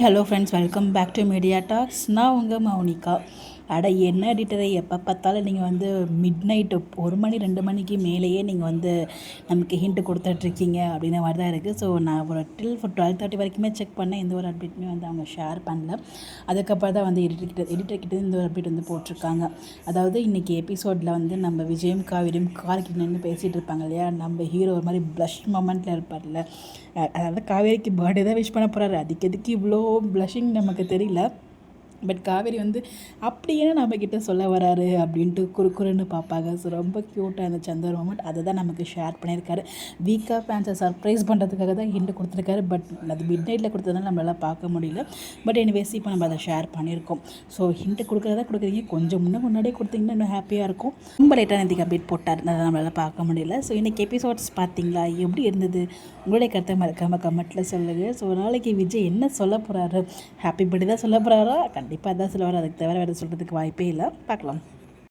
Hello friends, welcome back to Media Talks. நான் உங்கள் மௌனிகா. என்ன எடிட்டரை எப்போ பார்த்தாலும் நீங்கள் மிட் நைட்டு 1 மணி 2 மணிக்கு மேலேயே நீங்கள் நமக்கு ஹிண்ட் கொடுத்துட்ருக்கீங்க அப்படின்ற மாதிரி தான் இருக்குது. ஸோ நான் ஒரு 12:30 வரைக்குமே செக் பண்ணேன். எந்த ஒரு அப்டேட்டுமே அவங்க ஷேர் பண்ணல. அதுக்கப்புறம் தான் எடிட்டர்கிட்ட இந்த ஒரு அப்டேட் போட்டிருக்காங்க. அதாவது இன்றைக்கி எபிசோடில் நம்ம விஜயும் காவிரியும் கார்கிட்ட நின்று பேசிகிட்டு இருப்பாங்க இல்லையா. நம்ம ஹீரோ ஒரு மாதிரி ப்ளஷ் மொமெண்ட்டில் இருப்பார்ல. அதாவது காவேரிக்கு பர்த்டே தான் விஷ் பண்ண போகிறாரு. அதுக்கு எதுக்கு இவ்வளோ ப்ளஷிங் நமக்கு தெரியல. பட் காவேரி அப்படியே நம்மக்கிட்ட சொல்ல வராரு அப்படின்ட்டு குறுக்குறுன்னு பார்ப்பாங்க. ஸோ ரொம்ப க்யூட்டாக இருந்துச்சு அந்த ஒரு மொமெண்ட். அதை தான் நமக்கு ஷேர் பண்ணியிருக்காரு. வீக்காக ஃபேன்ஸை சர்ப்ரைஸ் பண்ணுறதுக்காக தான் ஹிண்ட் கொடுத்துருக்காரு. பட் அது மிட் நைட்டில் கொடுத்ததுனால நம்மளால் பார்க்க முடியல. பட் எனிவேஸ் இப்போ நம்ம அதை ஷேர் பண்ணியிருக்கோம். ஸோ ஹிண்ட் கொடுக்குறதா கொடுக்குறீங்க, கொஞ்சம் முன்னாடியே கொடுத்தீங்கன்னா இன்னும் ஹாப்பியாக இருக்கும். ரொம்ப லேட்டாக நேற்றுக்கு அப்டேட் போட்டார், அதை நம்மளால் பார்க்க முடியல. ஸோ இன்றைக்கி எபிசோட்ஸ் பார்த்தீங்களா, எப்படி இருந்தது, உங்களுடைய கருத்தை மறக்காமல் கமெண்ட்டில் சொல்லுங்கள். ஸோ நாளைக்கு விஜய் என்ன சொல்ல போகிறாரு, ஹாப்பி பர்த்டே தான் சொல்ல போகிறாரா? கண்டிப்பாக அதான் சொல்லுவார். அதுக்கு தவிர வேறு சொல்கிறதுக்கு வாய்ப்பே இல்லை. பார்க்கலாம்.